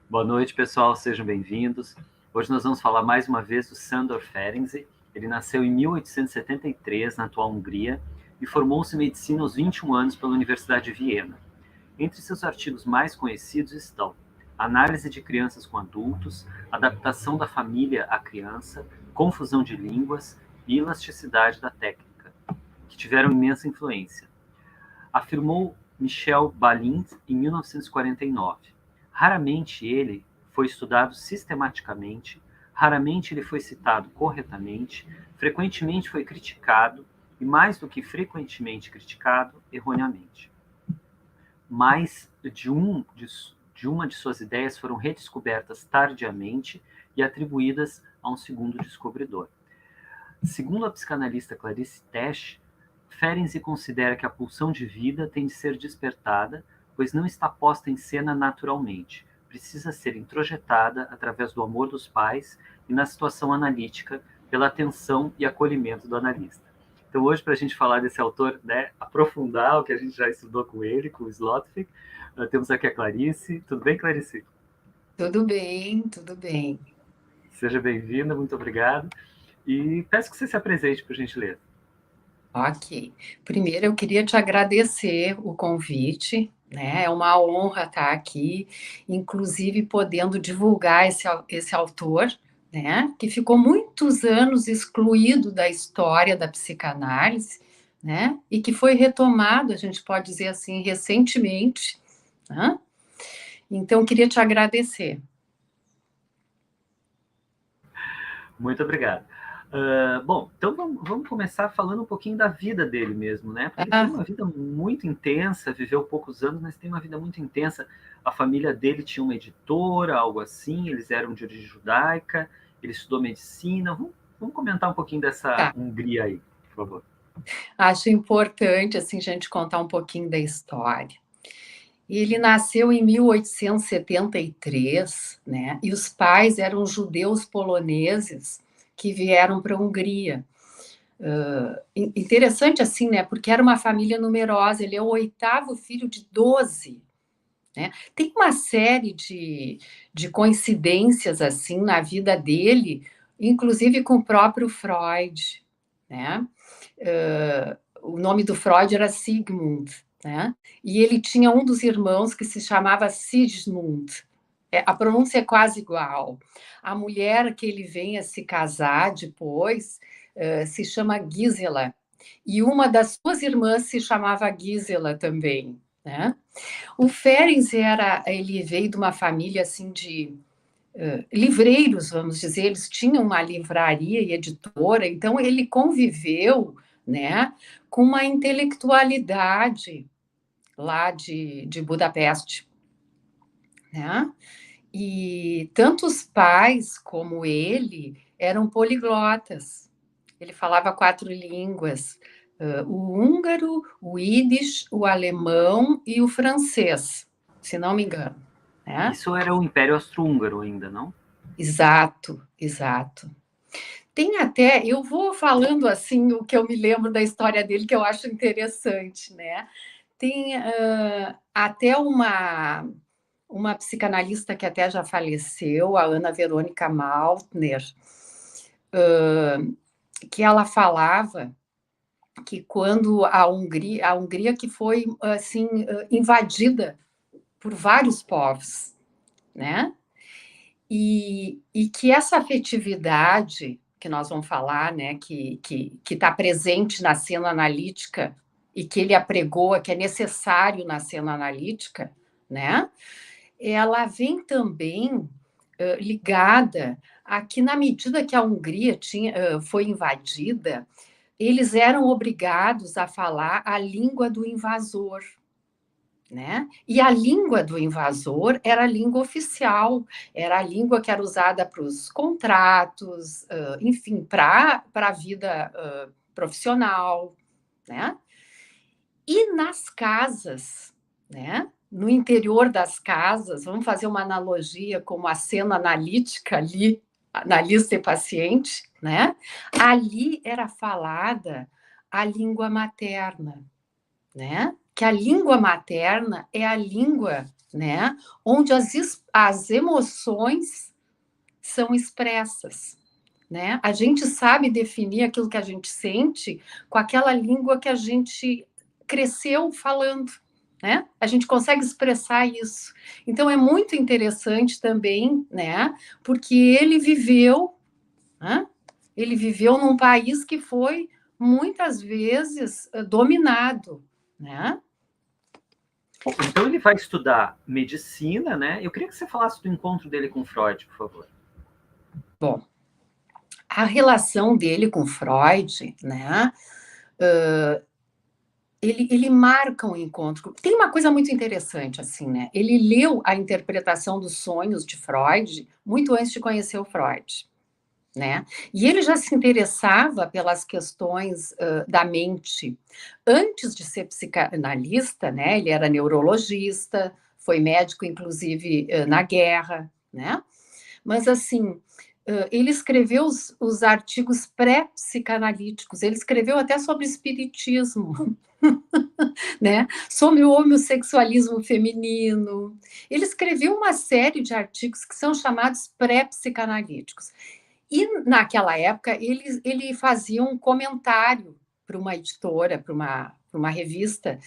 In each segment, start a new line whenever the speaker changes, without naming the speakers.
Boa noite, pessoal, sejam bem-vindos. Hoje nós vamos falar mais uma vez do Sándor Ferenczi. Ele nasceu em 1873, na atual Hungria, e formou-se em medicina aos 21 anos pela Universidade de Viena. Entre seus artigos mais conhecidos estão análise de crianças com adultos, adaptação da família à criança, confusão de línguas e elasticidade da técnica, que tiveram imensa influência. Afirmou Michel Balint em 1949. Raramente ele foi estudado sistematicamente, raramente ele foi citado corretamente, frequentemente foi criticado e, mais do que frequentemente criticado, erroneamente. Mais de uma de suas ideias foram redescobertas tardiamente e atribuídas a um segundo descobridor. Segundo a psicanalista Clarice Tesch, Ferenczi considera que a pulsão de vida tem de ser despertada, pois não está posta em cena naturalmente. Precisa ser introjetada através do amor dos pais e na situação analítica, pela atenção e acolhimento do analista. Então, hoje, para a gente falar desse autor, né, aprofundar o que a gente já estudou com ele, com o Slotwijk, temos aqui a Clarice. Tudo bem, Clarice?
Tudo bem, tudo bem.
Seja bem-vinda, muito obrigado. E peço que você se apresente, por gentileza.
Ok. Primeiro, eu queria te agradecer o convite, né? É uma honra estar aqui, inclusive podendo divulgar esse autor, né? Que ficou muitos anos excluído da história da psicanálise, né? E que foi retomado, a gente pode dizer assim, recentemente, né? Então, queria te agradecer.
Muito obrigado. Bom, então vamos começar falando um pouquinho da vida dele mesmo, né? Porque ele tem uma vida muito intensa, viveu poucos anos, mas tem uma vida muito intensa. A família dele tinha uma editora, algo assim, eles eram de origem judaica, ele estudou medicina. Vamos comentar um pouquinho dessa
Tá.
Hungria aí, por favor.
Acho importante, assim, a gente contar um pouquinho da história. Ele nasceu em 1873, né? E os pais eram judeus poloneses que vieram para a Hungria. Interessante assim, né? Porque era uma família numerosa. Ele é o oitavo filho de 12. Né? Tem uma série de coincidências assim na vida dele, inclusive com o próprio Freud, né? O nome do Freud era Sigmund, né? E ele tinha um dos irmãos que se chamava Sigismund. A pronúncia é quase igual. A mulher que ele vem a se casar depois se chama Gisela. E uma das suas irmãs se chamava Gisela também, né? O Ferenczi ele veio de uma família assim de livreiros, vamos dizer, eles tinham uma livraria e editora, então ele conviveu, né, com uma intelectualidade lá de Budapeste, né? E tanto os pais como ele eram poliglotas. Ele falava 4 línguas, o húngaro, o ídish, o alemão e o francês, se não me engano. Né?
Isso era o Império Austro-Húngaro ainda, não?
Exato, exato. Tem até, eu vou falando assim o que eu me lembro da história dele, que eu acho interessante, né? Tem até uma psicanalista que até já faleceu, a Ana Verônica Maltner, que ela falava que quando a Hungria que foi assim invadida por vários povos, né? E que essa afetividade que nós vamos falar, né, que está presente na cena analítica e que ele apregoa, que é necessário na cena analítica, né? Ela vem também ligada a que, na medida que a Hungria foi invadida, eles eram obrigados a falar a língua do invasor. Né? E a língua do invasor era a língua oficial, era a língua que era usada para os contratos, enfim, para a vida profissional. Né? E nas casas, né? No interior das casas, vamos fazer uma analogia com a cena analítica ali, analista e paciente, né? Ali era falada a língua materna, né? que a língua materna é a língua, né, onde as emoções são expressas, né? A gente sabe definir aquilo que a gente sente com aquela língua que a gente cresceu falando, né? A gente consegue expressar isso. Então é muito interessante também, né? Porque ele viveu, né? Ele viveu num país que foi muitas vezes dominado, né?
Então ele vai estudar medicina, né? Eu queria que você falasse do encontro dele com Freud, por favor.
Bom, a relação dele com Freud, né? Ele marca um encontro. Tem uma coisa muito interessante, assim, né? Ele leu a interpretação dos sonhos de Freud muito antes de conhecer o Freud, né? E ele já se interessava pelas questões da mente antes de ser psicanalista, né? Ele era neurologista, foi médico, inclusive, na guerra, né? Mas, assim, ele escreveu os artigos pré-psicanalíticos, ele escreveu até sobre espiritismo, né? Sobre o homossexualismo feminino. Ele escreveu uma série de artigos que são chamados pré-psicanalíticos. E, naquela época, ele fazia um comentário para uma editora, para uma revista,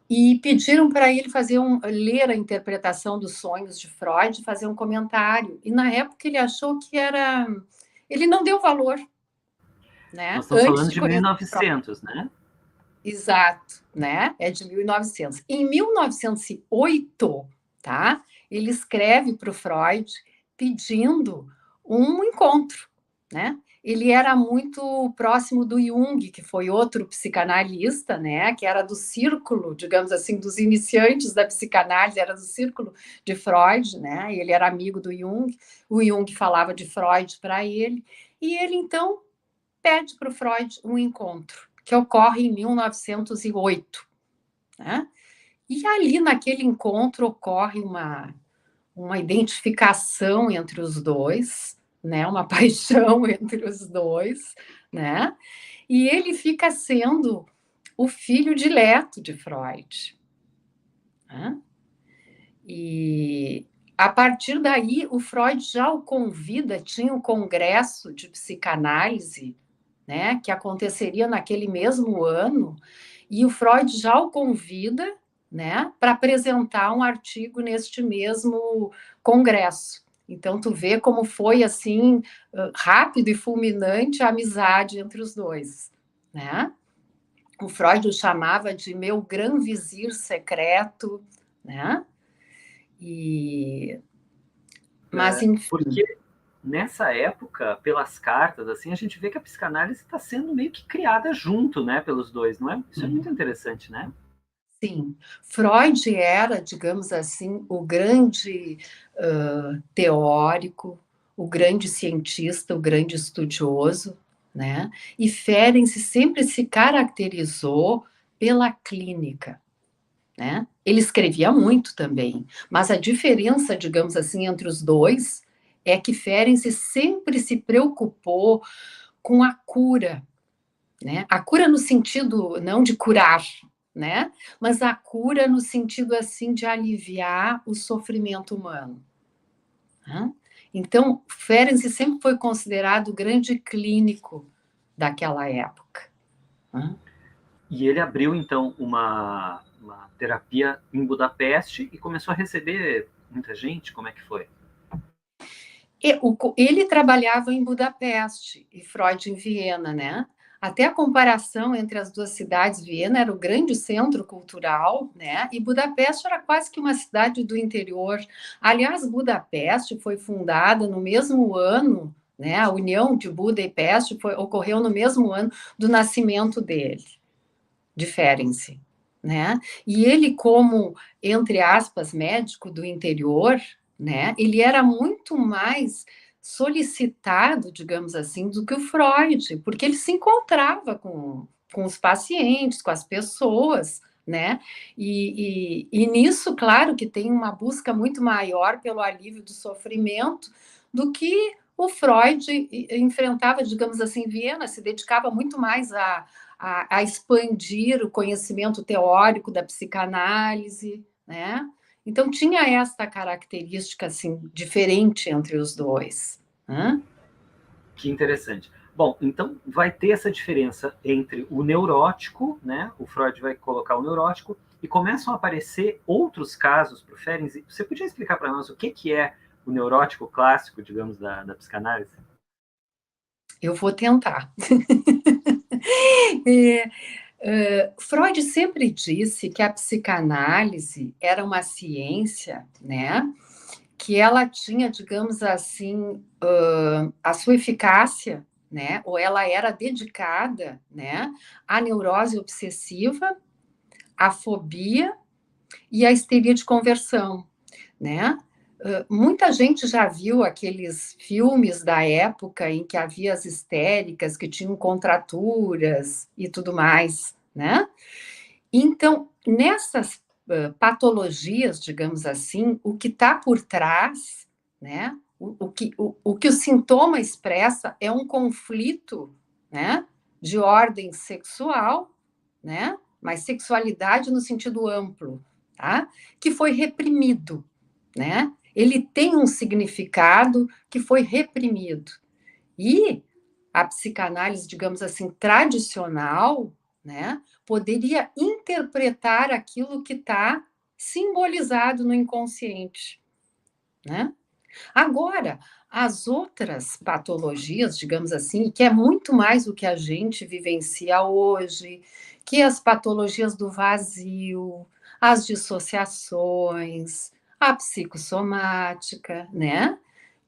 e pediram para ele ler a interpretação dos sonhos de Freud, fazer um comentário. E, na época, ele achou que era... Ele não deu valor, né?
Nós estamos
Antes
falando
de
de
conhecer Freud.
1900, né?
Exato, né? É de 1900. Em 1908, tá? Ele escreve para o Freud pedindo um encontro, né? Ele era muito próximo do Jung, que foi outro psicanalista, né? Que era do círculo, digamos assim, dos iniciantes da psicanálise, era do círculo de Freud, né? Ele era amigo do Jung. O Jung falava de Freud para ele, e ele então pede para o Freud um encontro, que ocorre em 1908. Né? E ali, naquele encontro, ocorre uma identificação entre os dois, né? Uma paixão entre os dois, né? E ele fica sendo o filho dileto de Freud. Né? E a partir daí, o Freud já o convida, tinha um congresso de psicanálise, né, que aconteceria naquele mesmo ano, e o Freud já o convida, né, para apresentar um artigo neste mesmo congresso. Então, tu vê como foi, assim, rápido e fulminante a amizade entre os dois, né? O Freud o chamava de meu grão-vizir secreto, né? Mas, enfim...
Porque nessa época, pelas cartas, assim, a gente vê que a psicanálise está sendo meio que criada junto, né, pelos dois, não é? Isso é muito interessante, né?
Sim, Freud era, digamos assim, o grande teórico, o grande cientista, o grande estudioso, né? E Ferenczi sempre se caracterizou pela clínica, né? Ele escrevia muito também, mas a diferença, digamos assim, entre os dois é que Ferenczi sempre se preocupou com a cura, né? A cura no sentido não de curar, né? Mas a cura no sentido assim de aliviar o sofrimento humano. Né? Então, Ferenczi sempre foi considerado o grande clínico daquela época. Né?
E ele abriu, então, uma terapia em Budapeste e começou a receber muita gente? Como é que foi?
Ele trabalhava em Budapeste e Freud em Viena, né? Até a comparação entre as duas cidades, Viena era o grande centro cultural, né? E Budapeste era quase que uma cidade do interior. Aliás, Budapeste foi fundada no mesmo ano, né? A União de Buda e Peste ocorreu no mesmo ano do nascimento dele, de Ferenczi, né? E ele, como, entre aspas, médico do interior, né? Ele era muito mais solicitado, digamos assim, do que o Freud, porque ele se encontrava com os pacientes, com as pessoas, né? E nisso, claro, que tem uma busca muito maior pelo alívio do sofrimento do que o Freud enfrentava, digamos assim, Viena, se dedicava muito mais a expandir o conhecimento teórico da psicanálise, né? Então, tinha essa característica, assim, diferente entre os dois. Né?
Que interessante. Bom, então vai ter essa diferença entre o neurótico, né? O Freud vai colocar o neurótico, e começam a aparecer outros casos para o Ferenczi. Você podia explicar para nós o que é o neurótico clássico, digamos, da psicanálise?
Eu vou tentar. Freud sempre disse que a psicanálise era uma ciência, né, que ela tinha, digamos assim, a sua eficácia, né, ou ela era dedicada, né, à neurose obsessiva, à fobia e à histeria de conversão, né? Muita gente já viu aqueles filmes da época em que havia as histéricas que tinham contraturas e tudo mais, né? Então, nessas patologias, digamos assim, o que está por trás, né? O que o sintoma expressa é um conflito, né? De ordem sexual, né? Mas sexualidade no sentido amplo, tá? Que foi reprimido, né? Ele tem um significado que foi reprimido. E a psicanálise, digamos assim, tradicional, né, poderia interpretar aquilo que está simbolizado no inconsciente, né? Agora, as outras patologias, digamos assim, que é muito mais o que a gente vivencia hoje, que as patologias do vazio, as dissociações, a psicossomática, né?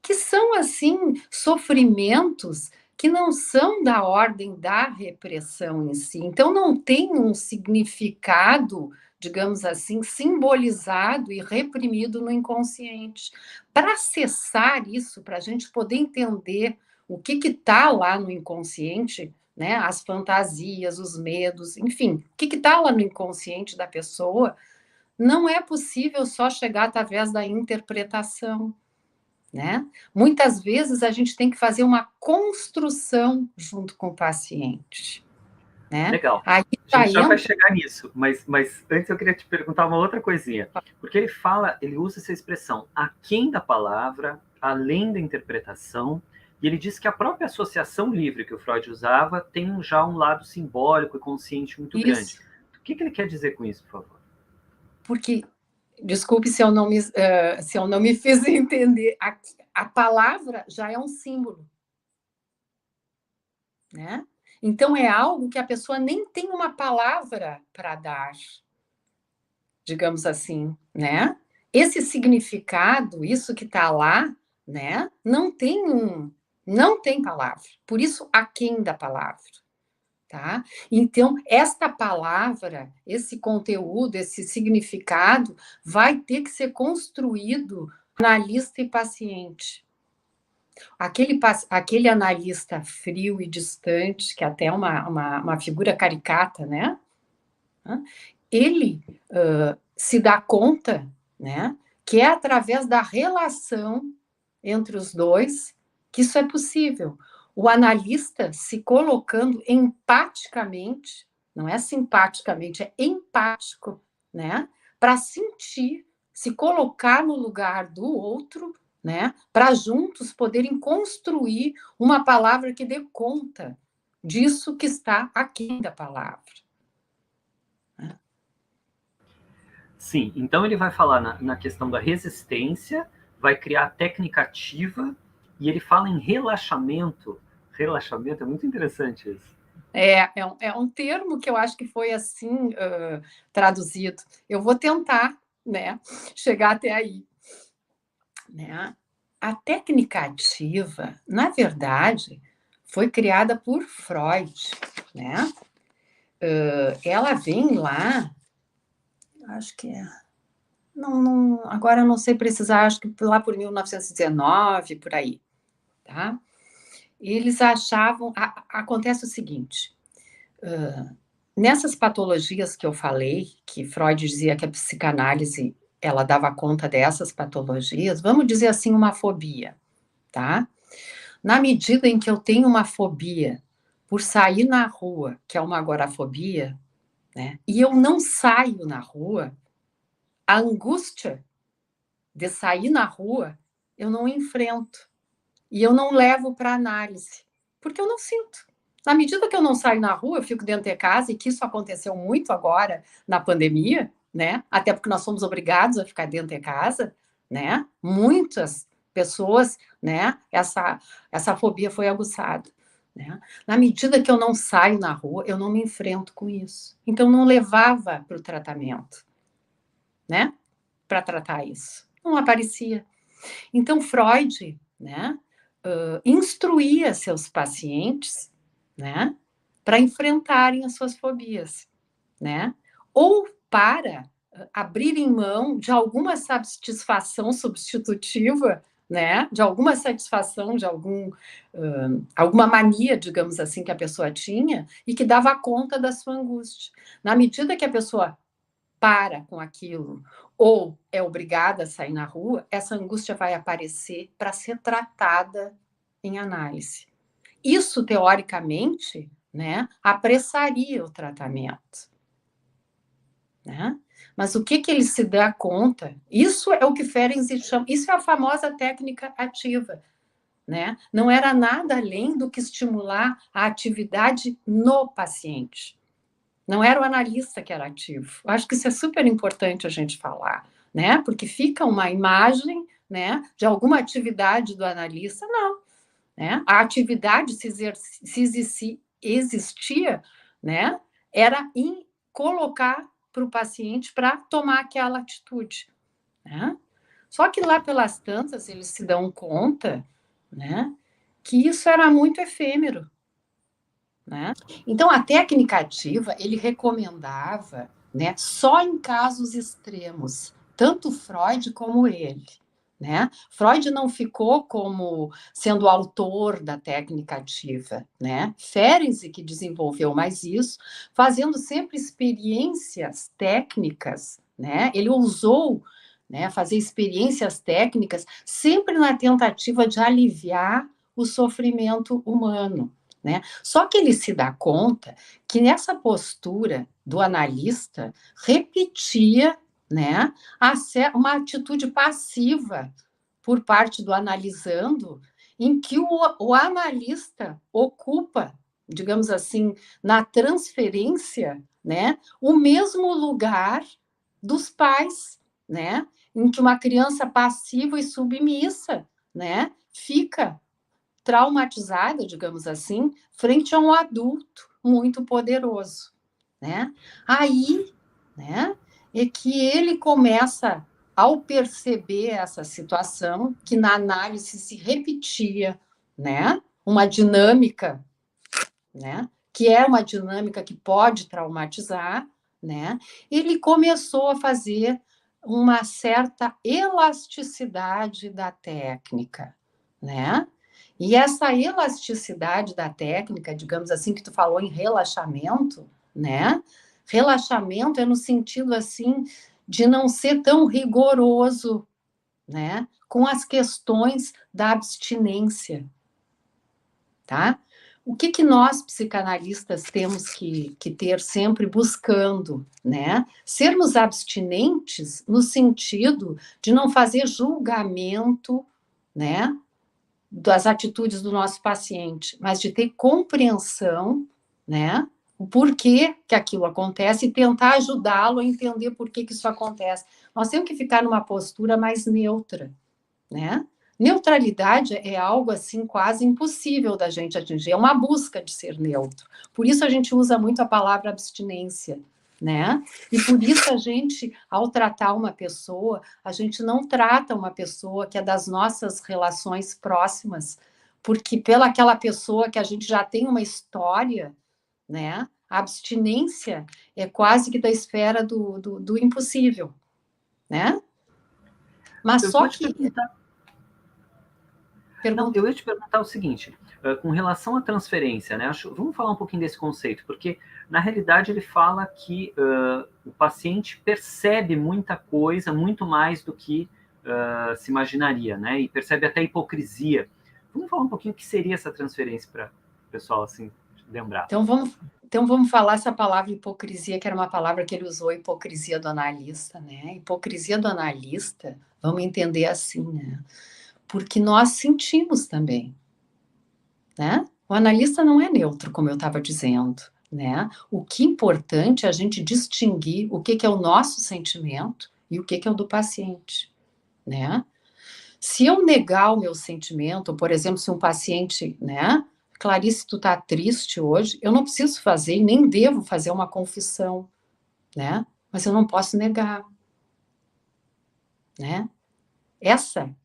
Que são, assim, sofrimentos que não são da ordem da repressão em si. Então, não tem um significado, digamos assim, simbolizado e reprimido no inconsciente. Para acessar isso, para a gente poder entender o que está lá no inconsciente, né? As fantasias, os medos, enfim, o que está lá no inconsciente da pessoa, não é possível só chegar através da interpretação, né? Muitas vezes a gente tem que fazer uma construção junto com o paciente, né?
Legal.
Aí
A
já
gente já vai
entra...
chegar nisso, mas antes eu queria te perguntar uma outra coisinha. Porque ele usa essa expressão aquém da palavra, além da interpretação, e ele diz que a própria associação livre que o Freud usava tem já um lado simbólico e consciente muito grande.
Isso,
O que ele quer dizer com isso, por favor?
porque, desculpe se eu não me fiz entender, a palavra já é um símbolo, né? Então é algo que a pessoa nem tem uma palavra para dar, digamos assim, né? Esse significado, isso que está lá, né? Não tem palavra. Por isso, aquém da palavra, tá? Então, esta palavra, esse conteúdo, esse significado, vai ter que ser construído analista e paciente. Aquele analista frio e distante, que até é uma figura caricata, né? Ele se dá conta, né, que é através da relação entre os dois que isso é possível. O analista se colocando empaticamente, não é simpaticamente, é empático, né, para sentir, se colocar no lugar do outro, né, para juntos poderem construir uma palavra que dê conta disso que está aqui da palavra.
Sim, então ele vai falar na questão da resistência, vai criar técnica ativa, e ele fala em relaxamento. Relaxamento é muito interessante isso.
É um termo que eu acho que foi assim traduzido. Eu vou tentar, né, chegar até aí. Né? A técnica ativa, na verdade, foi criada por Freud. Né? Ela vem lá, acho que é. Agora eu não sei precisar, acho que lá por 1919, por aí. Tá? Eles achavam. Acontece o seguinte. Nessas patologias que eu falei, que Freud dizia que a psicanálise ela dava conta dessas patologias, vamos dizer assim, uma fobia, tá? Na medida em que eu tenho uma fobia por sair na rua, que é uma agorafobia, né? E eu não saio na rua, a angústia de sair na rua, eu não enfrento. E eu não levo para análise, porque eu não sinto. Na medida que eu não saio na rua, eu fico dentro de casa, e que isso aconteceu muito agora na pandemia, né? Até porque nós somos obrigados a ficar dentro de casa, né? Muitas pessoas, né? Essa fobia foi aguçada, né? Na medida que eu não saio na rua, eu não me enfrento com isso. Então, não levava para o tratamento, né? Para tratar isso. Não aparecia. Então, Freud, né? Instruía seus pacientes, né, para enfrentarem as suas fobias, né, ou para abrirem mão de alguma satisfação substitutiva, né, de alguma satisfação, de alguma mania, digamos assim, que a pessoa tinha e que dava conta da sua angústia. Na medida que a pessoa para com aquilo ou é obrigada a sair na rua, essa angústia vai aparecer para ser tratada em análise. Isso, teoricamente, né, apressaria o tratamento, né? Mas o que ele se dá conta? Isso é o que Ferenczi chama, isso é a famosa técnica ativa, né? Não era nada além do que estimular a atividade no paciente. Não era o analista que era ativo. Eu acho que isso é super importante a gente falar, né? Porque fica uma imagem, né, de alguma atividade do analista. Não, né? A atividade, se existia, né, era em colocar para o paciente para tomar aquela atitude, né? Só que lá pelas tantas eles se dão conta, né, que isso era muito efêmero, né? Então, a técnica ativa, ele recomendava, né, só em casos extremos, tanto Freud como ele. Né? Freud não ficou como sendo autor da técnica ativa, né? Ferenczi que desenvolveu mais isso, fazendo sempre experiências técnicas, né? Ele ousou, né, fazer experiências técnicas sempre na tentativa de aliviar o sofrimento humano, né? Só que ele se dá conta que nessa postura do analista repetia, né, uma atitude passiva por parte do analisando, em que o analista ocupa, digamos assim, na transferência, né, o mesmo lugar dos pais, né, em que uma criança passiva e submissa, né, fica traumatizada, digamos assim, frente a um adulto muito poderoso, né? Aí, né, é que ele começa, ao perceber essa situação, que na análise se repetia, né, uma dinâmica, né, que é uma dinâmica que pode traumatizar, né, ele começou a fazer uma certa elasticidade da técnica, né? E essa elasticidade da técnica, digamos assim, que tu falou em relaxamento, né? Relaxamento é no sentido assim de não ser tão rigoroso, né? Com as questões da abstinência, tá? O que nós, psicanalistas, temos que ter sempre buscando, né? Sermos abstinentes no sentido de não fazer julgamento, né, das atitudes do nosso paciente, mas de ter compreensão, né, o porquê que aquilo acontece e tentar ajudá-lo a entender por que isso acontece. Nós temos que ficar numa postura mais neutra, né? Neutralidade é algo assim quase impossível da gente atingir, é uma busca de ser neutro. Por isso a gente usa muito a palavra abstinência, né? E por isso a gente, ao tratar uma pessoa, a gente não trata uma pessoa que é das nossas relações próximas, porque pela aquela pessoa que a gente já tem uma história, né? A abstinência é quase que da esfera do impossível, né? Mas
Eu
só
vou te
que...
perguntar. Não,
Pergunta.
eu ia te perguntar o seguinte, com relação à transferência, né? Vamos falar um pouquinho desse conceito, porque na realidade ele fala que o paciente percebe muita coisa, muito mais do que se imaginaria, né? E percebe até hipocrisia. Vamos falar um pouquinho o que seria essa transferência para o pessoal, assim, lembrar.
Então vamos falar essa palavra hipocrisia, que era uma palavra que ele usou, hipocrisia do analista, né? Hipocrisia do analista, vamos entender assim, né? Porque nós sentimos também, né? O analista não é neutro, como eu estava dizendo, né? O que é importante é a gente distinguir o que é o nosso sentimento e o que é o do paciente, né? Se eu negar o meu sentimento, por exemplo, se um paciente, né? Clarice, tu tá triste hoje, eu não preciso fazer e nem devo fazer uma confissão, né? Mas eu não posso negar, né?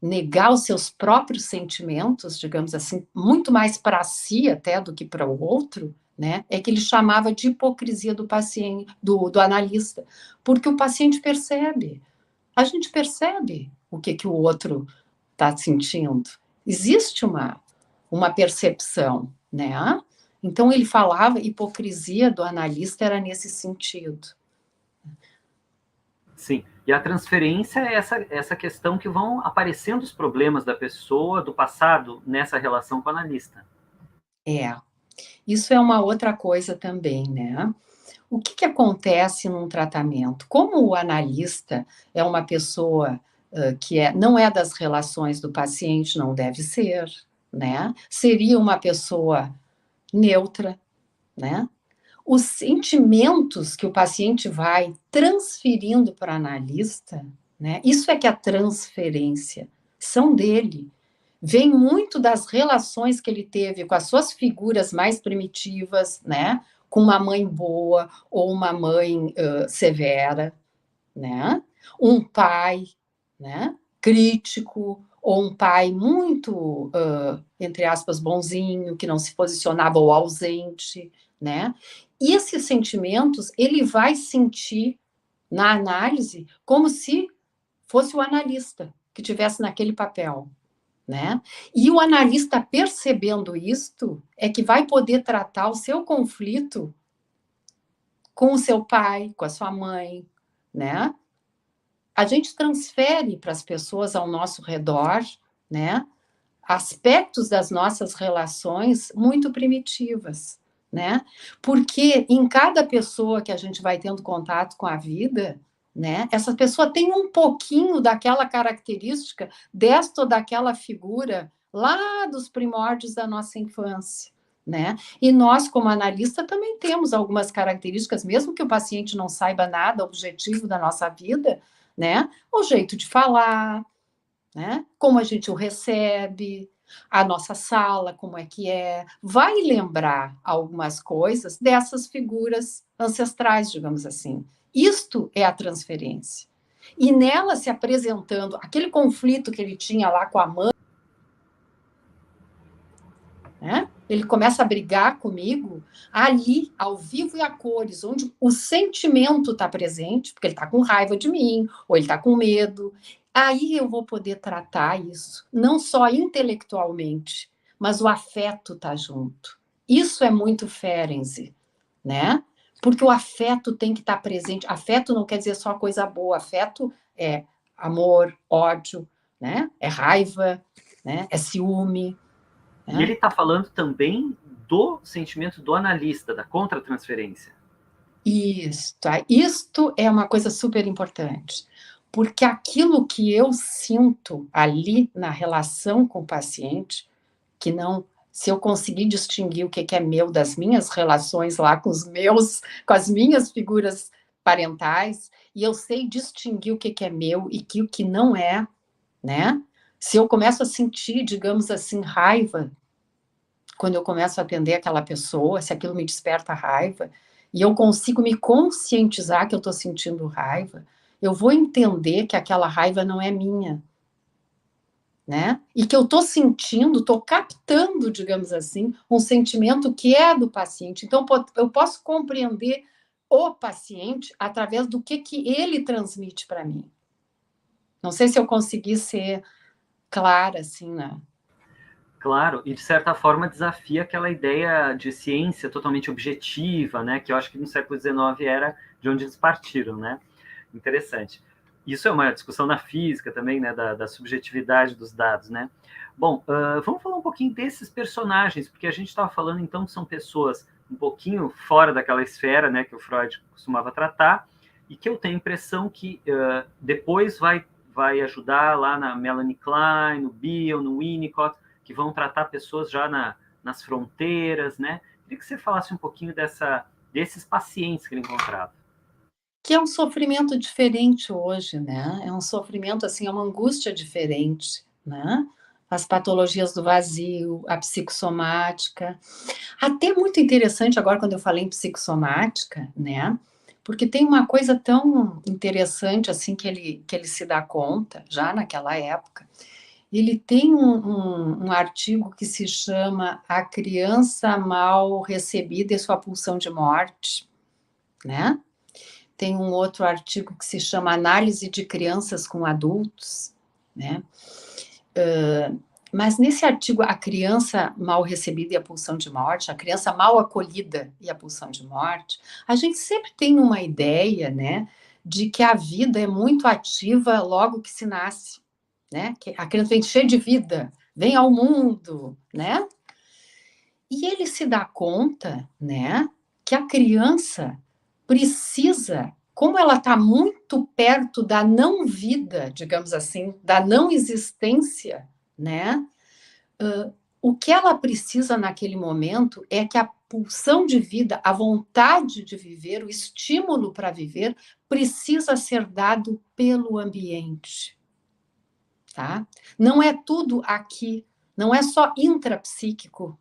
Negar os seus próprios sentimentos, digamos assim, muito mais para si até do que para o outro, né? É que ele chamava de hipocrisia do paciente, do analista, porque o paciente percebe, a gente percebe o que o outro está sentindo. Existe uma percepção, né? Então ele falava, hipocrisia do analista era nesse sentido.
Sim, e a transferência é essa questão que vão aparecendo os problemas da pessoa, do passado, nessa relação com o analista.
Isso é uma outra coisa também, né? O que acontece num tratamento? Como o analista é uma pessoa que não é das relações do paciente, não deve ser, né? Seria uma pessoa neutra, né? Os sentimentos que o paciente vai transferindo para o analista, né? Isso é que a transferência são dele. Vem muito das relações que ele teve com as suas figuras mais primitivas, né? Com uma mãe boa ou uma mãe severa, né? Um pai, né? Crítico ou um pai muito, entre aspas, bonzinho, que não se posicionava ou ausente, né? E esses sentimentos ele vai sentir na análise como se fosse o analista que tivesse naquele papel, né? E o analista percebendo isto é que vai poder tratar o seu conflito com o seu pai, com a sua mãe, né? A gente transfere para as pessoas ao nosso redor, né? Aspectos das nossas relações muito primitivas, né? Porque em cada pessoa que a gente vai tendo contato com a vida, né? Essa pessoa tem um pouquinho daquela característica desta ou daquela figura lá dos primórdios da nossa infância, né? E nós, como analista, também temos algumas características, mesmo que o paciente não saiba nada objetivo da nossa vida, né? O jeito de falar, né? Como a gente o recebe, a nossa sala, como é que é, vai lembrar algumas coisas dessas figuras ancestrais, digamos assim. Isto é a transferência. E nela se apresentando aquele conflito que ele tinha lá com a mãe, né? Ele começa a brigar comigo ali, ao vivo e a cores, onde o sentimento está presente, porque ele está com raiva de mim, ou ele está com medo. Aí eu vou poder tratar isso, não só intelectualmente, mas o afeto está junto. Isso é muito Ferenczi, né? Porque o afeto tem que estar presente. Afeto não quer dizer só coisa boa, afeto é amor, ódio, né? É raiva, né? É ciúme.
E ele está falando também do sentimento do analista, da contratransferência.
Isto é uma coisa super importante, porque aquilo que eu sinto ali na relação com o paciente, que não, se eu conseguir distinguir o que é meu das minhas relações lá com as minhas figuras parentais, e eu sei distinguir o que é meu e o que não é, né? Se eu começo a sentir, digamos assim, raiva quando eu começo a atender aquela pessoa, se aquilo me desperta raiva, e eu consigo me conscientizar que eu estou sentindo raiva, eu vou entender que aquela raiva não é minha, né? E que eu estou sentindo, estou captando, digamos assim, um sentimento que é do paciente. Então, eu posso compreender o paciente através do que ele transmite para mim. Não sei se eu consegui ser clara, assim, né?
Claro, e de certa forma desafia aquela ideia de ciência totalmente objetiva, né? Que eu acho que no século XIX era de onde eles partiram, né? Interessante. Isso é uma discussão na física também, né? Da subjetividade dos dados, né? Bom, vamos falar um pouquinho desses personagens, porque a gente estava falando então que são pessoas um pouquinho fora daquela esfera, né, que o Freud costumava tratar, e que eu tenho a impressão que depois vai ajudar lá na Melanie Klein, no Bion, no Winnicott, que vão tratar pessoas já nas fronteiras, né? Queria que você falasse um pouquinho desses pacientes que ele encontrava.
Que é um sofrimento diferente hoje, né? É um sofrimento, assim, é uma angústia diferente, né? As patologias do vazio, a psicossomática. Até muito interessante agora, quando eu falei em psicossomática, né? Porque tem uma coisa tão interessante, assim, que ele se dá conta, já naquela época. Ele tem um artigo que se chama A Criança Mal Recebida e Sua Pulsão de Morte, né? Tem um outro artigo que se chama Análise de Crianças com Adultos, né? Mas nesse artigo, a criança mal recebida e a pulsão de morte, a criança mal acolhida e a pulsão de morte, a gente sempre tem uma ideia, né, de que a vida é muito ativa logo que se nasce, né? Que a criança vem cheia de vida, vem ao mundo, né? E ele se dá conta, né, que a criança precisa, como ela está muito perto da não vida, digamos assim, da não existência, né? O que ela precisa naquele momento é que a pulsão de vida, a vontade de viver, o estímulo para viver, precisa ser dado pelo ambiente, tá? Não é tudo aqui, não é só intrapsíquico,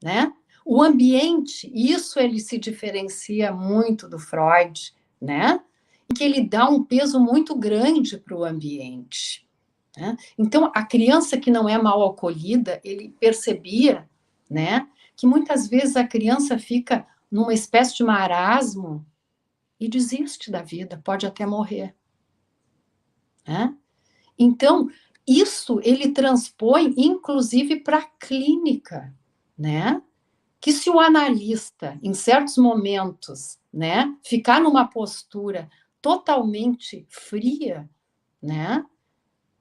né? O ambiente, isso ele se diferencia muito do Freud, né? Que ele dá um peso muito grande para o ambiente, né? Então, a criança que não é mal acolhida, ele percebia, né, que muitas vezes a criança fica numa espécie de marasmo e desiste da vida, pode até morrer, né? Então, isso ele transpõe, inclusive, para a clínica, né? Que se o analista, em certos momentos, né, ficar numa postura totalmente fria, né,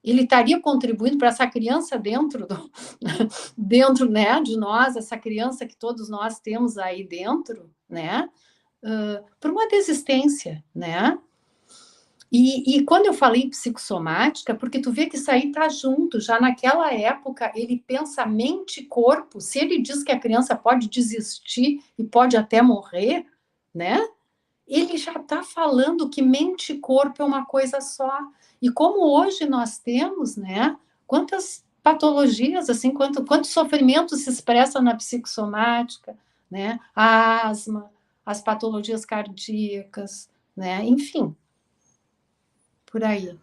ele estaria contribuindo para essa criança dentro, né, de nós, essa criança que todos nós temos aí dentro, né, para uma desistência, né? E quando eu falei em psicossomática, porque tu vê que isso aí está junto, já naquela época ele pensa mente e corpo, se ele diz que a criança pode desistir e pode até morrer, né? Ele já está falando que mente e corpo é uma coisa só. E como hoje nós temos, né? Quantas patologias, assim, quanto sofrimento se expressa na psicossomática, né? A asma, as patologias cardíacas, né? Enfim, por aí.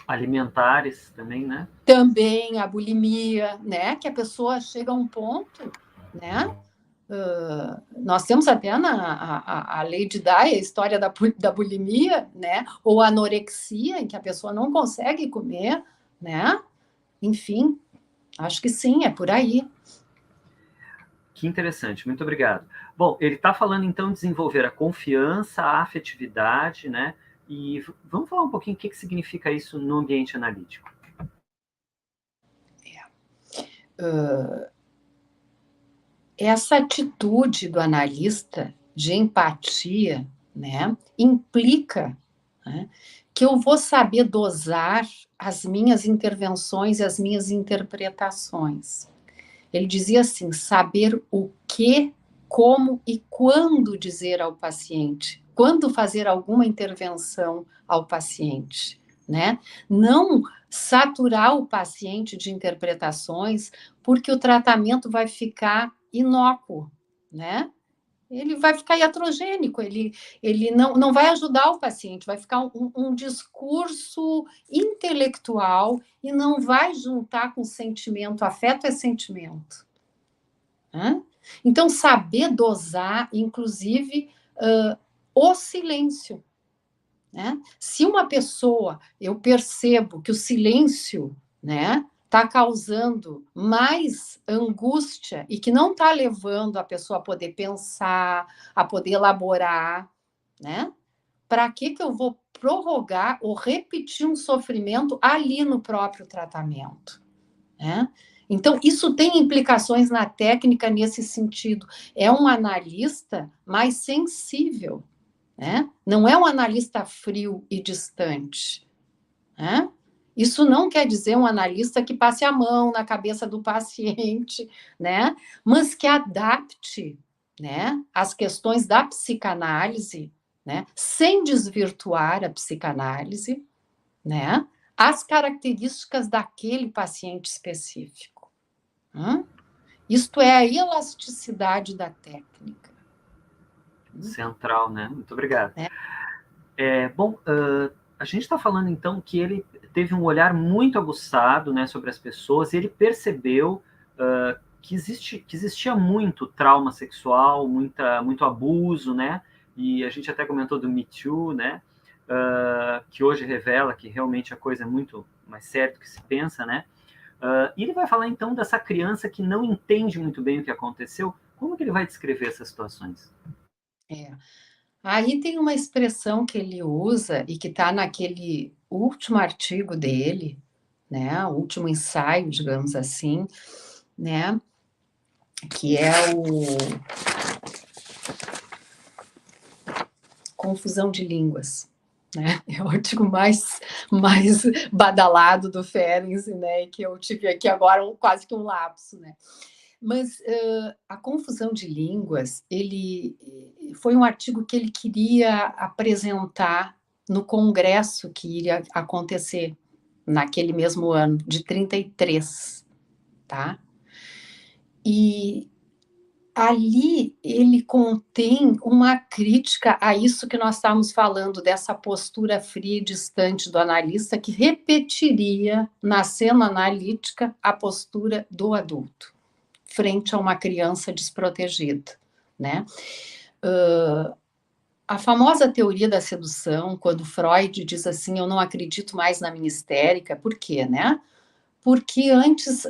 Alimentares também, né?
Também a bulimia, né? Que a pessoa chega a um ponto, né? Nós temos até a lei de Dye, a história da bulimia, né? Ou anorexia, em que a pessoa não consegue comer, né? Enfim, acho que sim, é por aí.
Que interessante, muito obrigado. Bom, ele está falando então de desenvolver a confiança, a afetividade, né? E vamos falar um pouquinho o que significa isso no ambiente analítico.
Essa atitude do analista de empatia, né, implica, né, que eu vou saber dosar as minhas intervenções e as minhas interpretações. Ele dizia assim: saber o que, como e quando dizer ao paciente, quando fazer alguma intervenção ao paciente, né? Não saturar o paciente de interpretações, porque o tratamento vai ficar inócuo, né? Ele vai ficar iatrogênico, ele não vai ajudar o paciente, vai ficar um discurso intelectual e não vai juntar com sentimento. Afeto é sentimento. Né? Então, saber dosar, inclusive, o silêncio. Né? Se uma pessoa, eu percebo que o silêncio, né, está causando mais angústia e que não está levando a pessoa a poder pensar, a poder elaborar, né? Para que eu vou prorrogar ou repetir um sofrimento ali no próprio tratamento? né? Então, isso tem implicações na técnica nesse sentido. É um analista mais sensível, né? Não é um analista frio e distante, né? Isso não quer dizer um analista que passe a mão na cabeça do paciente, né? Mas que adapte, né, as questões da psicanálise, né, sem desvirtuar a psicanálise, né, as características daquele paciente específico. Isto é a elasticidade da técnica.
Central, né? Muito obrigado.
Né?
Bom, a gente está falando então que ele teve um olhar muito aguçado, né, sobre as pessoas, e ele percebeu que existia muito trauma sexual, muito abuso, né? E a gente até comentou do Me Too, né? Que hoje revela que realmente a coisa é muito mais séria do que se pensa, né? E ele vai falar então dessa criança que não entende muito bem o que aconteceu. Como que ele vai descrever essas situações?
Aí tem uma expressão que ele usa e que está naquele último artigo dele, né? O último ensaio, digamos assim, né? Que é o Confusão de Línguas. Né? É o artigo mais badalado do Ferenczi, né? Que eu tive aqui agora quase que um lapso, né? Mas a confusão de línguas, ele foi um artigo que ele queria apresentar no congresso que iria acontecer naquele mesmo ano, de 33, tá? E ali ele contém uma crítica a isso que nós estávamos falando, dessa postura fria e distante do analista, que repetiria na cena analítica a postura do adulto, frente a uma criança desprotegida, né? A famosa teoria da sedução, quando Freud diz assim, eu não acredito mais na minha histérica, por quê, né? Porque antes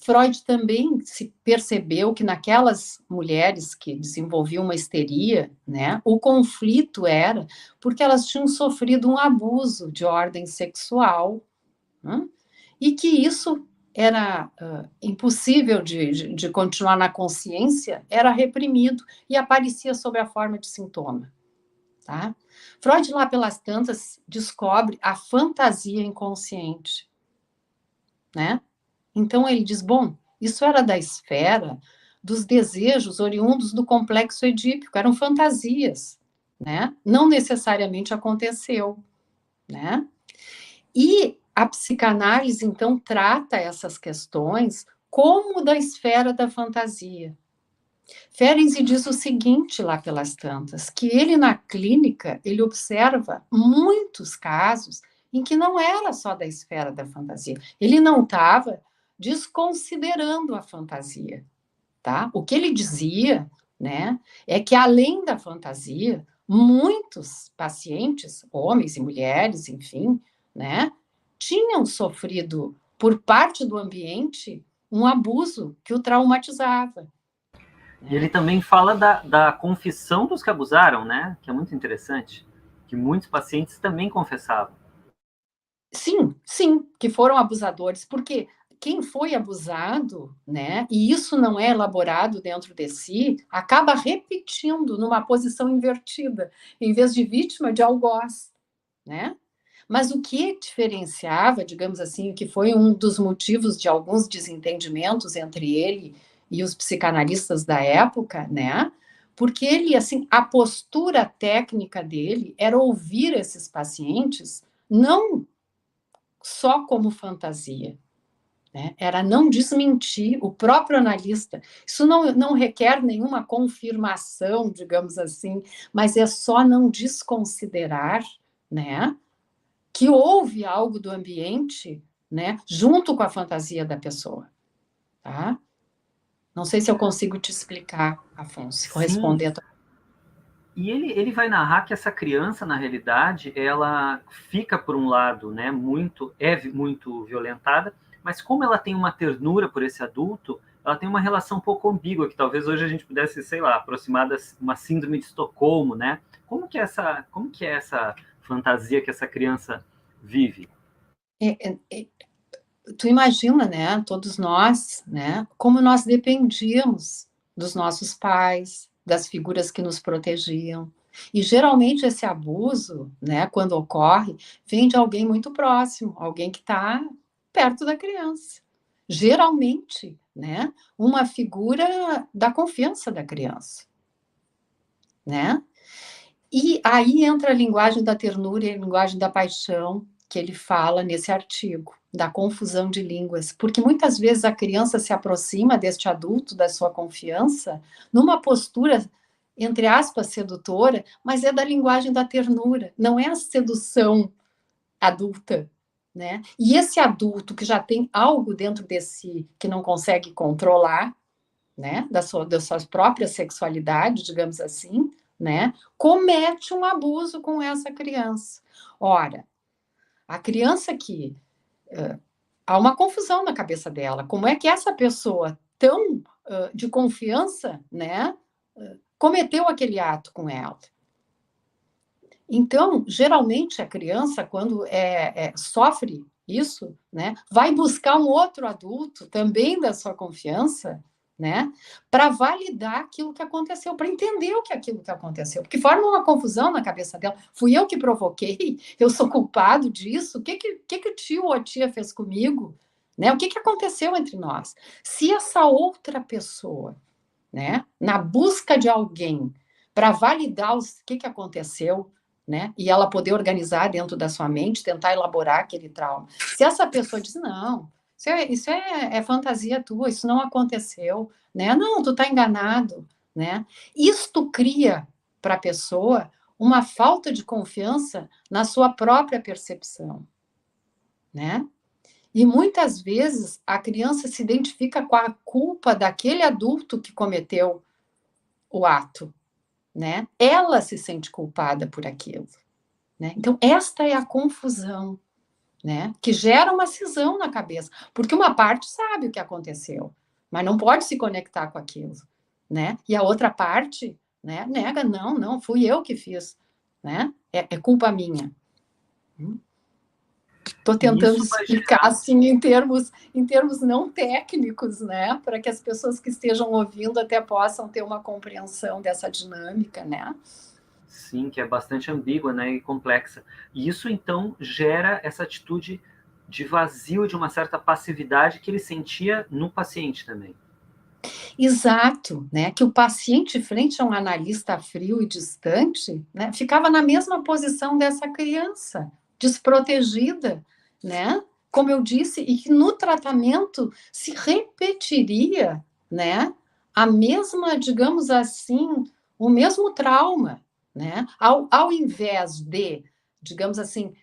Freud também se percebeu que naquelas mulheres que desenvolviam uma histeria, né, o conflito era porque elas tinham sofrido um abuso de ordem sexual, né, e que isso era impossível de continuar na consciência, era reprimido e aparecia sob a forma de sintoma. Tá? Freud, lá pelas tantas, descobre a fantasia inconsciente, né? Então ele diz, bom, isso era da esfera dos desejos oriundos do complexo edípico, eram fantasias, né? Não necessariamente aconteceu, né? E a psicanálise, então, trata essas questões como da esfera da fantasia. Ferenczi diz o seguinte lá pelas tantas, que ele na clínica, ele observa muitos casos em que não era só da esfera da fantasia. Ele não estava desconsiderando a fantasia, tá? O que ele dizia, né, é que além da fantasia, muitos pacientes, homens e mulheres, enfim, né, tinham sofrido por parte do ambiente um abuso que o traumatizava.
E ele também fala da confissão dos que abusaram, né? Que é muito interessante, que muitos pacientes também confessavam.
Sim, sim, que foram abusadores, porque quem foi abusado, né, e isso não é elaborado dentro de si, acaba repetindo numa posição invertida, em vez de vítima, de algoz, né? Mas o que diferenciava, digamos assim, que foi um dos motivos de alguns desentendimentos entre ele e os psicanalistas da época, né? Porque ele, assim, a postura técnica dele era ouvir esses pacientes não só como fantasia, né? Era não desmentir o próprio analista. Isso não requer nenhuma confirmação, digamos assim, mas é só não desconsiderar, né, que houve algo do ambiente, né, junto com a fantasia da pessoa, tá? Não sei se eu consigo te explicar, Afonso,
Sim,
corresponder a tua...
e ele vai narrar que essa criança, na realidade, ela fica, por um lado, né, muito violentada, mas como ela tem uma ternura por esse adulto, ela tem uma relação um pouco ambígua, que talvez hoje a gente pudesse, sei lá, aproximar de uma síndrome de Estocolmo, né? Como que é essa fantasia que essa criança vive?
É, é, tu imagina, né, todos nós, né, como nós dependíamos dos nossos pais, das figuras que nos protegiam. E geralmente esse abuso, né, quando ocorre, vem de alguém muito próximo, alguém que está perto da criança. Geralmente, né, uma figura da confiança da criança, né? E aí entra a linguagem da ternura e a linguagem da paixão que ele fala nesse artigo, da confusão de línguas, porque muitas vezes a criança se aproxima deste adulto, da sua confiança, numa postura, entre aspas, sedutora, mas é da linguagem da ternura, não é a sedução adulta, né? E esse adulto que já tem algo dentro de si que não consegue controlar, né, da sua própria sexualidade, digamos assim, né, comete um abuso com essa criança. Ora, a criança que há uma confusão na cabeça dela. Como é que essa pessoa tão de confiança, né, cometeu aquele ato com ela? Então, geralmente a criança, quando sofre isso, né, vai buscar um outro adulto também da sua confiança, né, para validar aquilo que aconteceu, para entender o que aquilo que aconteceu, porque forma uma confusão na cabeça dela. Fui eu que provoquei, eu sou culpado disso. O que o tio ou a tia fez comigo, né? O que aconteceu entre nós? Se essa outra pessoa, né, na busca de alguém para validar o que aconteceu, né, e ela poder organizar dentro da sua mente, tentar elaborar aquele trauma. Se essa pessoa diz, não, isso é fantasia tua, isso não aconteceu, né? Não, tu está enganado, né? Isto cria para a pessoa uma falta de confiança na sua própria percepção, né? E muitas vezes a criança se identifica com a culpa daquele adulto que cometeu o ato, né? Ela se sente culpada por aquilo, né? Então, esta é a confusão, né? Que gera uma cisão na cabeça, porque uma parte sabe o que aconteceu, mas não pode se conectar com aquilo, né? E a outra parte, né, nega, não, não, fui eu que fiz, né? É culpa minha. Estou
E
tentando
isso vai
explicar assim em termos não técnicos, né, para que as pessoas que estejam ouvindo até possam ter uma compreensão dessa dinâmica, né?
sim, que é bastante ambígua, né, e complexa. E isso então gera essa atitude de vazio, de uma certa passividade que ele sentia no paciente também.
Exato, né? Que o paciente, frente a um analista frio e distante, né, ficava na mesma posição dessa criança, desprotegida, né? Como eu disse, e que no tratamento se repetiria, né? A mesma, digamos assim, o mesmo trauma, né? Ao invés de, digamos assim,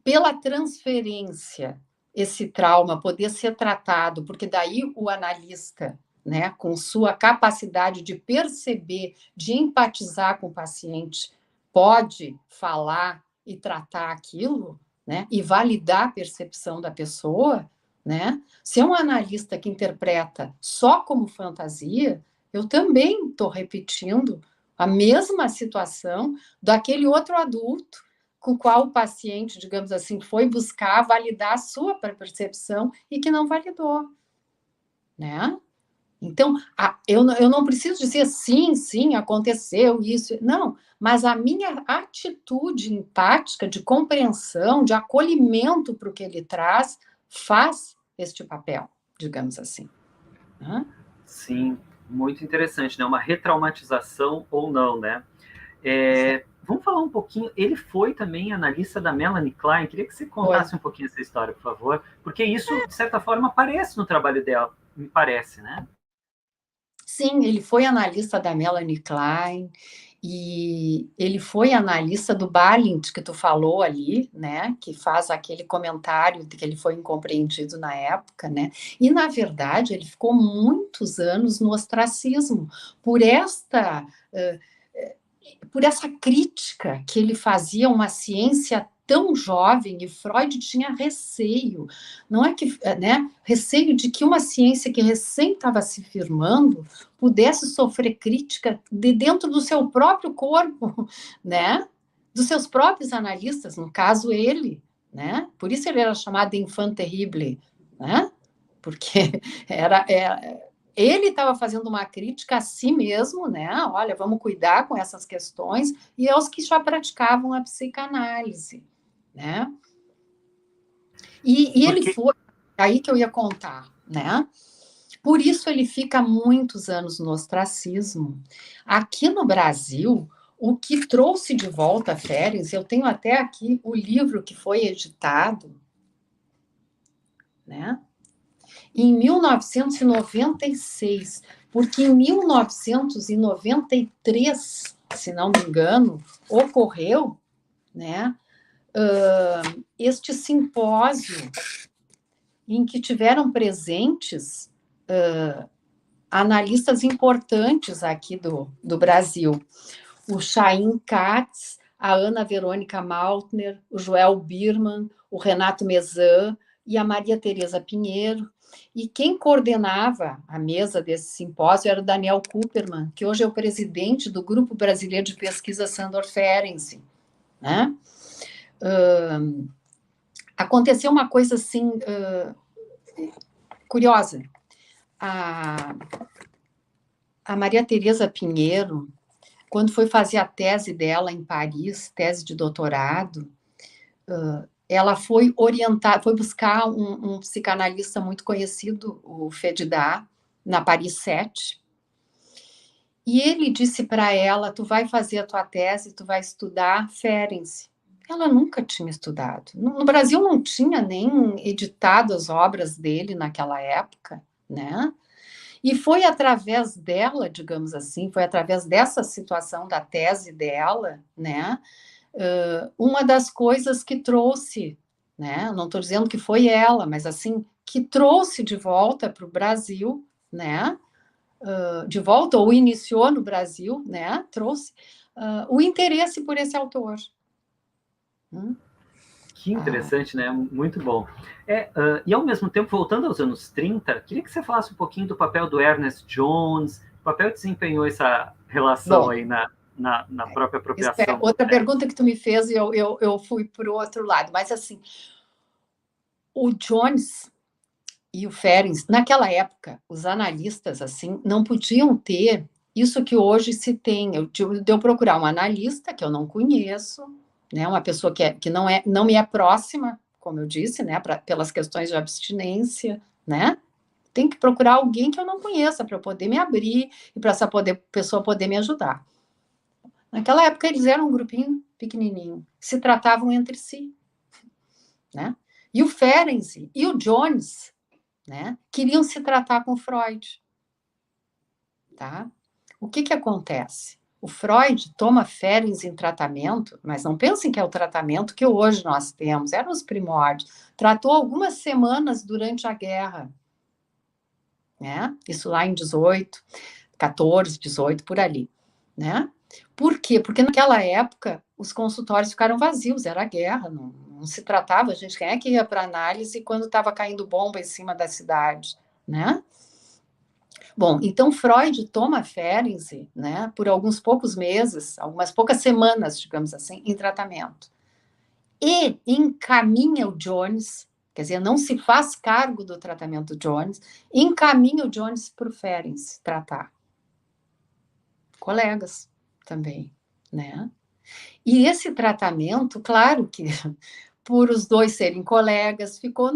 pela transferência, esse trauma poder ser tratado, porque daí o analista, né, com sua capacidade de perceber, de empatizar com o paciente, pode falar e tratar aquilo, né, e validar a percepção da pessoa, né? Se é um analista que interpreta só como fantasia, eu também estou repetindo a mesma situação daquele outro adulto com o qual o paciente, digamos assim, foi buscar validar a sua percepção e que não validou, né? Então, eu não preciso dizer sim, sim, aconteceu isso. Não, mas a minha atitude empática, de compreensão, de acolhimento para o que ele traz, faz este papel, digamos assim. Né?
Sim, muito interessante, né? Uma retraumatização ou não, né? Vamos falar um pouquinho. Ele foi também analista da Melanie Klein. Queria que você
Foi.
contasse um pouquinho essa história, por favor, porque isso, de certa forma, aparece no trabalho dela, me parece, né?
Sim, ele foi analista da Melanie Klein e ele foi analista do Balint, que tu falou ali, né? Que faz aquele comentário de que ele foi incompreendido na época, né? E, na verdade, ele ficou muitos anos no ostracismo por por essa crítica que ele fazia a uma ciência tão jovem, e Freud tinha receio, não é que, né, receio de que uma ciência que recém estava se firmando pudesse sofrer crítica de dentro do seu próprio corpo, né, dos seus próprios analistas, no caso ele, né, por isso ele era chamado de enfant terrible, né? Porque ele estava fazendo uma crítica a si mesmo, né? Olha, vamos cuidar com essas questões, e aos que já praticavam a psicanálise, né? E ele foi, aí que eu ia contar, né? Por isso ele fica muitos anos no ostracismo. Aqui no Brasil, o que trouxe de volta a Ferenc, eu tenho até aqui o livro que foi editado, né? Em 1996, porque em 1993, se não me engano, ocorreu, né, este simpósio em que tiveram presentes analistas importantes aqui do Brasil. O Chaim Katz, a Ana Verônica Maltner, o Joel Birman, o Renato Mezan e a Maria Tereza Pinheiro. E quem coordenava a mesa desse simpósio era o Daniel Kupperman, que hoje é o presidente do Grupo Brasileiro de Pesquisa Sandor Ferenczi, né? Aconteceu uma coisa assim curiosa. A Maria Tereza Pinheiro, quando foi fazer a tese dela em Paris, tese de doutorado, ela foi orientar, foi buscar um psicanalista muito conhecido, o Fedidá, na Paris 7. E ele disse para ela: tu vai fazer a tua tese, tu vai estudar Ferenczi. Ela nunca tinha estudado. No Brasil não tinha nem editado as obras dele naquela época, né? E foi através dela, digamos assim, foi através dessa situação da tese dela, né? Uma das coisas que trouxe, né? Não estou dizendo que foi ela, mas assim, que trouxe de volta para o Brasil, né? De volta, ou iniciou no Brasil, né? Trouxe o interesse por esse autor.
Que interessante, né? Muito bom. E ao mesmo tempo, voltando aos anos 30, queria que você falasse um pouquinho do papel do Ernest Jones, o papel que desempenhou essa relação aí na própria apropriação.
Outra pergunta que tu me fez, e eu fui para o outro lado, mas assim, o Jones e o Ferenczi, naquela época, os analistas assim não podiam ter isso que hoje se tem. Eu procurar um analista que eu não conheço, né, uma pessoa que não me é próxima, como eu disse, né, pelas questões de abstinência, né? Tem que procurar alguém que eu não conheça para eu poder me abrir e para essa pessoa poder me ajudar. Naquela época eles eram um grupinho pequenininho, se tratavam entre si, né? E o Ferenczi e o Jones, né, queriam se tratar com Freud, tá? O que acontece? O Freud toma Ferenczi em tratamento, mas não pensem que é o tratamento que hoje nós temos, eram os primórdios. Tratou algumas semanas durante a guerra, né? Isso lá em 18, 14, 18, por ali, né? Por quê? Porque naquela época os consultórios ficaram vazios, era a guerra, não se tratava, gente, quem é que ia para análise quando estava caindo bomba em cima da cidade, né? Bom, então Freud toma Ferenczi, né, por alguns poucos meses, algumas poucas semanas, digamos assim, em tratamento. E encaminha o Jones, quer dizer, não se faz cargo do tratamento do Jones, encaminha o Jones para o Ferenczi tratar. Colegas também, né? E esse tratamento, claro que por os dois serem colegas, ficou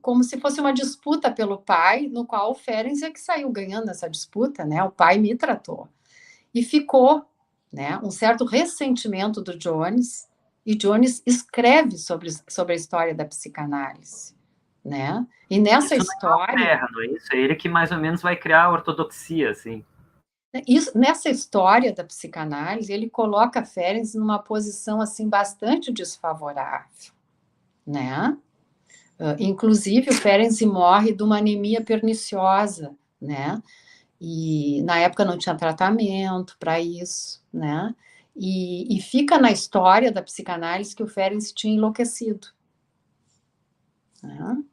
como se fosse uma disputa pelo pai, no qual o Ferenczi é que saiu ganhando essa disputa, né? O pai me tratou. E ficou, né, um certo ressentimento do Jones, e Jones escreve sobre a história da psicanálise, né? E nessa história...
Não é isso? É ele que mais ou menos vai criar a ortodoxia, assim.
Nessa história da psicanálise, ele coloca Ferenczi numa posição assim bastante desfavorável, né? Inclusive, o Ferenczi morre de uma anemia perniciosa, né? E na época não tinha tratamento para isso, né? E fica na história da psicanálise que o Ferenczi tinha enlouquecido, né?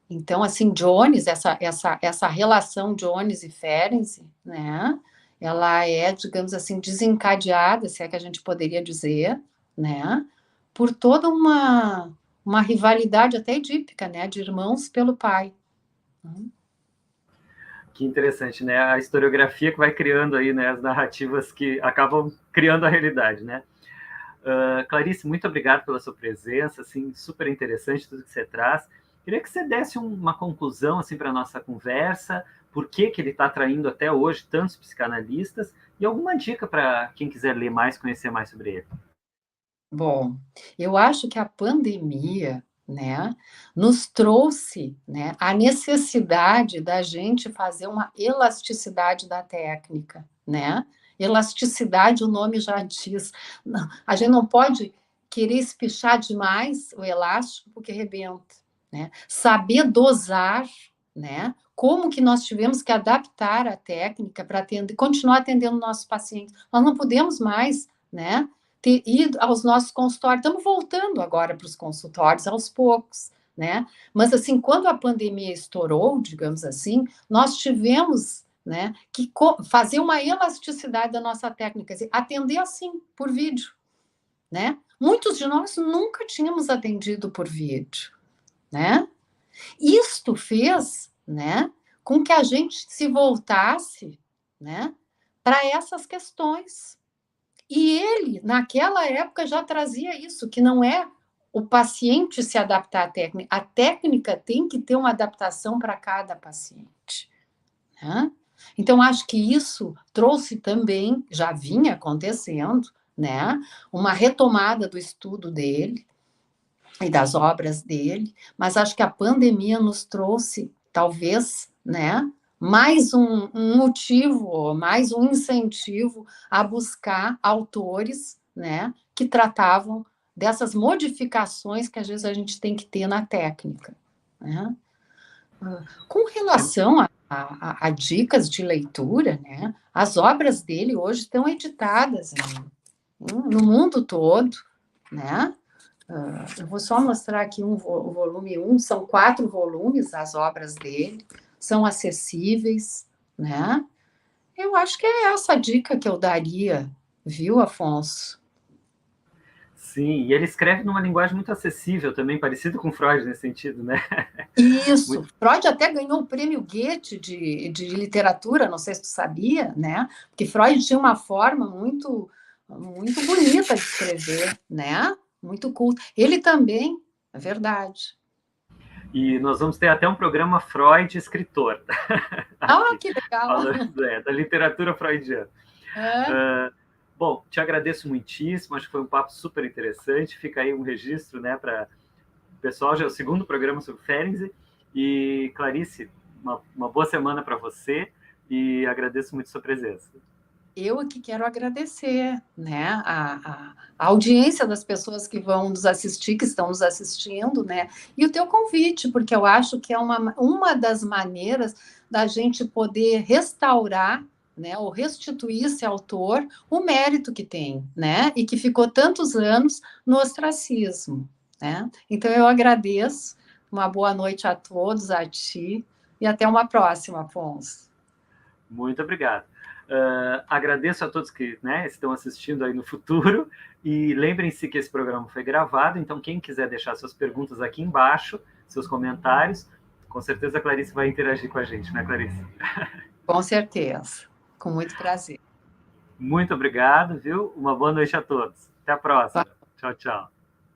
Então, assim, Jones, essa relação Jones e Ferenczi, né? Ela é, digamos assim, desencadeada, se é que a gente poderia dizer, né? Por toda uma rivalidade até edípica, né, de irmãos pelo pai.
Que interessante, né? A historiografia que vai criando aí, né, as narrativas que acabam criando a realidade, né? Clarice, muito obrigado pela sua presença, assim, super interessante tudo que você traz. Queria que você desse uma conclusão assim para a nossa conversa, por que ele está atraindo até hoje tantos psicanalistas, e alguma dica para quem quiser ler mais, conhecer mais sobre ele.
Bom, eu acho que a pandemia, né, nos trouxe, né, a necessidade da gente fazer uma elasticidade da técnica, né? Elasticidade, o nome já diz. A gente não pode querer espichar demais o elástico porque rebenta, né? Saber dosar, né? Como que nós tivemos que adaptar a técnica para continuar atendendo nossos pacientes. Nós não podemos mais, né, ter ido aos nossos consultórios. Estamos voltando agora para os consultórios aos poucos, né? Mas assim, quando a pandemia estourou, digamos assim, nós tivemos, né, que fazer uma elasticidade da nossa técnica, quer dizer, atender assim por vídeo, né? Muitos de nós nunca tínhamos atendido por vídeo, né? Isto fez, né, com que a gente se voltasse, né, para essas questões. E ele, naquela época, já trazia isso, que não é o paciente se adaptar à técnica, a técnica tem que ter uma adaptação para cada paciente, né? Então, acho que isso trouxe também, já vinha acontecendo, né, uma retomada do estudo dele e das obras dele, mas acho que a pandemia nos trouxe, talvez, né, mais um motivo, mais um incentivo a buscar autores, né, que tratavam dessas modificações que às vezes a gente tem que ter na técnica, né? Com relação a dicas de leitura, né, as obras dele hoje estão editadas no mundo todo, né? Eu vou só mostrar aqui o volume 1, são 4 volumes, as obras dele, são acessíveis, né? Eu acho que é essa a dica que eu daria, viu, Afonso?
Sim, e ele escreve numa linguagem muito acessível também, parecido com Freud nesse sentido, né?
Isso,
Muito...
Freud até ganhou o prêmio Goethe de literatura, não sei se tu sabia, né? Porque Freud tinha uma forma muito, muito bonita de escrever, né? Muito culto. Ele também, é verdade.
E nós vamos ter até um programa Freud escritor.
Ah,
Aqui,
que legal!
falando da literatura freudiana.
É.
Bom, te agradeço muitíssimo, acho que foi um papo super interessante. Fica aí um registro, né, para o pessoal, já é o segundo programa sobre Ferenczi. E, Clarice, uma boa semana para você e agradeço muito a sua presença.
Eu aqui quero agradecer, né, a audiência das pessoas que vão nos assistir, que estão nos assistindo, né, e o teu convite, porque eu acho que é uma das maneiras da gente poder restaurar, né, ou restituir esse autor o mérito que tem, né, e que ficou tantos anos no ostracismo, né. Então eu agradeço, uma boa noite a todos, a ti, e até uma próxima, Afonso.
Muito obrigado. Agradeço a todos que, né, estão assistindo aí no futuro e lembrem-se que esse programa foi gravado, então quem quiser deixar suas perguntas aqui embaixo, seus comentários, com certeza a Clarice vai interagir com a gente, né, Clarice?
Com certeza, com muito prazer.
Muito obrigado, viu? Uma boa noite a todos. Até a próxima. Tchau, tchau.